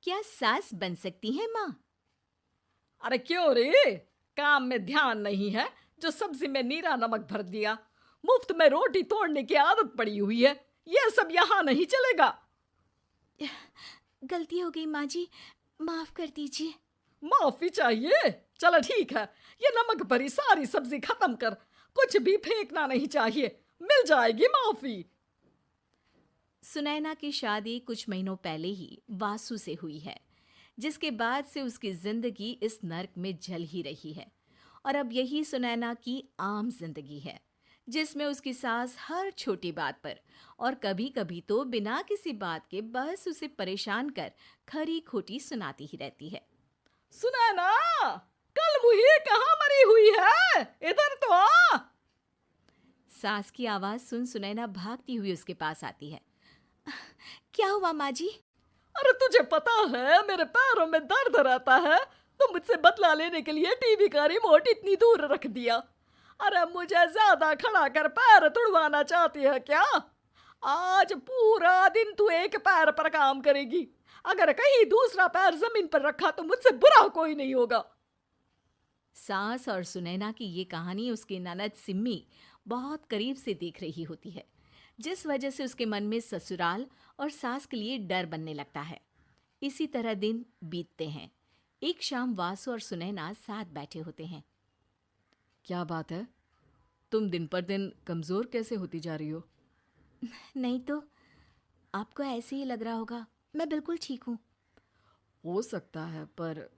क्या सास बन सकती है माँ? अरे क्यों रे? काम में ध्यान नहीं है जो सब्जी में नीरा नमक भर दिया। मुफ्त में रोटी तोड़ने की आदत पड़ी हुई है। ये सब यहाँ नहीं चलेगा। गलती हो गई माँ जी, माफ कर दीजिए। माफी चाहिए? चलो ठीक है, ये नमक भरी सारी सब्जी खत्म कर। कुछ भी फेंकना नहीं चाहिए, मिल जाएगी माफी। सुनैना की शादी कुछ महीनों पहले ही वासु से हुई है, जिसके बाद से उसकी जिंदगी इस नर्क में जल ही रही है। और अब यही सुनैना की आम जिंदगी है, जिसमें उसकी सास हर छोटी बात पर और कभी कभी तो बिना किसी बात के बस उसे परेशान कर खरी खोटी सुनाती ही रहती है। सुना ना, कल मुही कहाँ मरी हुई है? इधर तो आ। सास की आवाज सुन सुनैना भागती हुई उसके पास आती है। क्या हुआ माँ जी? अरे तुझे पता है मेरे पैरों में दर्द रहता है, तो मुझसे बदला लेने के लिए टीवी का रिमोट इतनी दूर रख दिया। अरे मुझे ज्यादा खड़ा कर पैर तुड़वाना चाहती है क्या? आज पूरा दिन तू एक पैर पर काम करेगी। अगर कहीं दूसरा पैर जमीन पर रखा तो मुझसे बुरा कोई नहीं होगा। सास और सुनैना की ये कहानी उसकी ननद सिम्मी बहुत करीब से देख रही होती है, जिस वजह से उसके मन में ससुराल और सास के लिए डर बनने लगता है। इसी तरह दिन बीतते हैं। एक शाम वासु और सुनैना साथ बैठे होते हैं। क्या बात है? तुम दिन पर दिन कमजोर कैसे होती जा रही हो? नहीं तो, आपको ऐसे ही लग रहा होगा, मैं बिल्कुल ठीक हूँ। हो सकता है, पर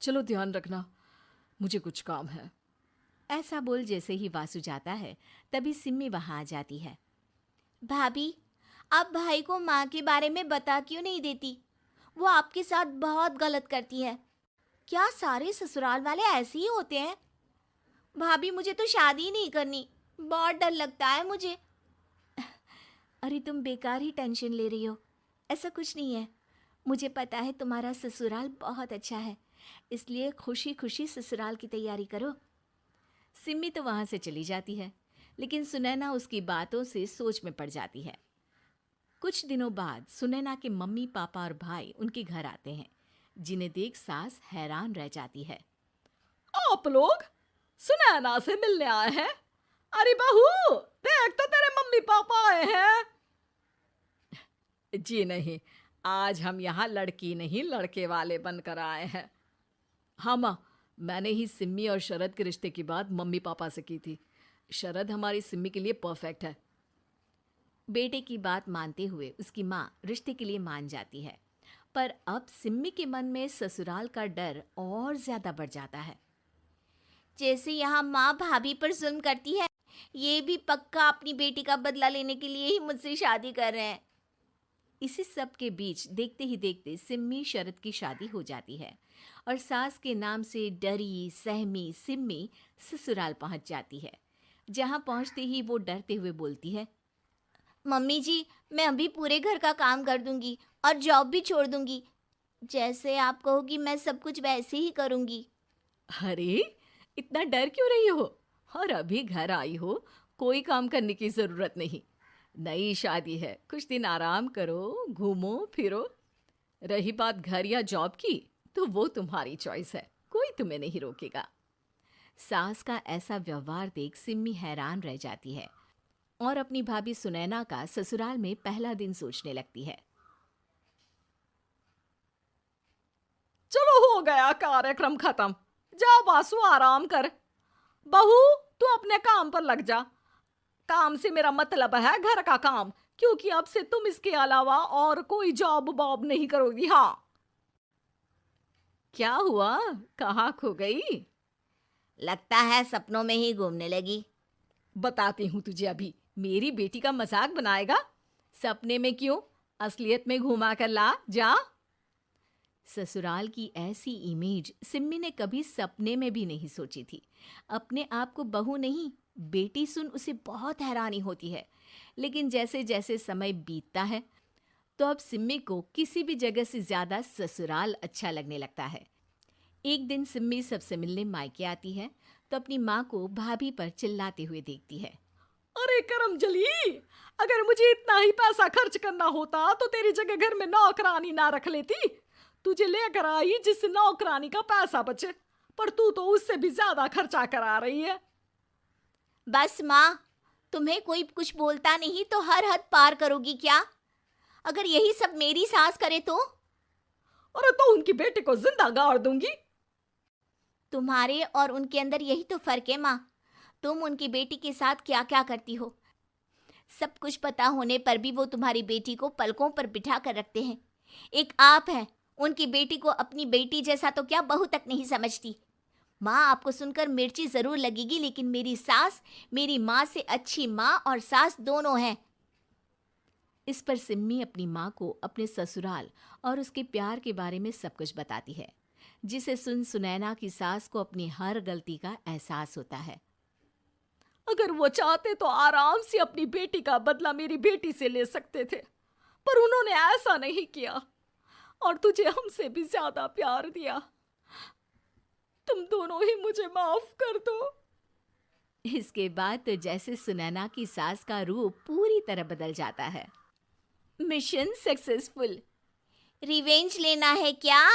चलो ध्यान रखना, मुझे कुछ काम है। ऐसा बोल जैसे ही वासु जाता है, तभी सिम्मी वहां आ जाती है। भाभी, आप भाई को माँ के बारे में बता क्यों नहीं देती? वो आपके साथ बहुत गलत करती है। क्या सारे ससुराल वाले ऐसे ही होते हैं? भाभी, मुझे तो शादी ही नहीं करनी, बहुत डर लगता है मुझे। अरे तुम बेकार ही टेंशन ले रही हो, ऐसा कुछ नहीं है। मुझे पता है तुम्हारा ससुराल बहुत अच्छा है, इसलिए खुशी खुशी ससुराल की तैयारी करो। सिम्मी तो वहां से चली जाती है, लेकिन सुनैना उसकी बातों से सोच में पड़ जाती है। कुछ दिनों बाद सुनैना के मम्मी पापा और भाई उनके घर आते हैं, जिन्हें देख सास हैरान रह जाती है। आप लोग सुनैना से मिलने आए हैं? अरे बहू, देख तो तेरे मम्मी पापा आए हैं। जी नहीं, आज हम यहाँ लड़की नहीं लड़के वाले बनकर आए हैं। हाँ माँ, मैंने ही सिम्मी और शरद के रिश्ते की बात मम्मी पापा से की थी। शरद हमारी सिम्मी के लिए परफेक्ट है। बेटे की बात मानते हुए उसकी माँ रिश्ते के लिए मान जाती है, पर अब सिम्मी के मन में ससुराल का डर और ज्यादा बढ़ जाता है। जैसे यहाँ माँ भाभी पर जुल्म करती है, ये भी पक्का अपनी बेटी का बदला लेने के लिए ही मुझसे शादी कर रहे हैं। इसी सब के बीच देखते ही देखते सिम्मी शरद की शादी हो जाती है और सास के नाम से डरी सहमी सिम्मी ससुराल पहुंच जाती है। जहां पहुंचते ही वो डरते हुए बोलती है, मम्मी जी, मैं अभी पूरे घर का काम कर दूंगी और जॉब भी छोड़ दूंगी। जैसे आप कहोगी मैं सब कुछ वैसे ही करूंगी। अरे, इतना डर क्यों रही हो? और अभी घर आई हो, कोई काम करने की जरूरत नहीं। नई शादी है, कुछ दिन आराम करो, घूमो फिरो। रही बात घर या जॉब की, तो वो तुम्हारी चॉइस है, कोई तुम्हें नहीं रोकेगा। सास का ऐसा व्यवहार देख सिम्मी हैरान रह जाती है और अपनी भाभी सुनैना का ससुराल में पहला दिन सोचने लगती है। चलो हो गया कार्यक्रम खत्म। जा वासु, आराम कर। बहू, तू अपने काम पर लग जा। काम से मेरा मतलब है घर का काम, क्योंकि अब से तुम इसके अलावा और कोई जॉब वॉब नहीं करोगी। हाँ। क्या हुआ? कहाँ खो गई? लगता है सपनों में ही घूमने लगी। बताती हूँ तुझे अभी। मेरी बेटी का मजाक बनाएगा? सपने में क्यों, असलियत में घुमा कर ला जा। ससुराल की ऐसी इमेज सिम्मी ने कभी सपने में भी नहीं सोची थी। अपने आप को बहू नहीं, बेटी सुन उसे बहुत हैरानी होती है। लेकिन जैसे जैसे समय बीतता है, तो अब सिम्मी को किसी भी जगह से ज्यादा ससुराल अच्छा लगने लगता है। एक दिन सिम्मी सबसे मिलने मायके आती है, तो अपनी माँ को भाभी पर चिल्लाते हुए देखती है। अरे करमजली, अगर मुझे इतना ही पैसा खर्च करना होता तो तेरी जगह घर में नौकरानी ना रख लेती। तुझे लेकर आई जिससे नौकरानी का पैसा बचे, पर तू तो उससे भी ज्यादा खर्चा करा रही है। बस माँ, तुम्हें कोई कुछ बोलता नहीं तो हर हद पार करोगी क्या? अगर यही सब मेरी सास करे तो? अरे तो उनकी बेटी को जिंदा गाड़ दूंगी। तुम्हारे और उनके अंदर यही तो फर्क है माँ। तुम उनकी बेटी के साथ क्या क्या करती हो, सब कुछ पता होने पर भी वो तुम्हारी बेटी को पलकों पर बिठा कर रखते हैं। एक आप है, उनकी बेटी को अपनी बेटी जैसा तो क्या बहू तक नहीं समझती। माँ, आपको सुनकर मिर्ची जरूर लगेगी, लेकिन मेरी सास मेरी माँ से अच्छी माँ और सास दोनों हैं। इस पर सिम्मी अपनी माँ को अपने ससुराल और उसके प्यार के बारे में सब कुछ बताती है, जिसे सुन सुनैना की सास को अपनी हर गलती का एहसास होता है। अगर वो चाहते तो आराम से अपनी बेटी का बदला मेरी बेटी से ले सकते थे, पर उन्होंने ऐसा नहीं किया और तुझे हमसे भी ज्यादा प्यार दिया। तुम दोनों ही मुझे माफ कर दो। इसके बाद तो जैसे सुनैना की सास का रूप पूरी तरह बदल जाता है। Mission successful. रिवेंज लेना है क्या?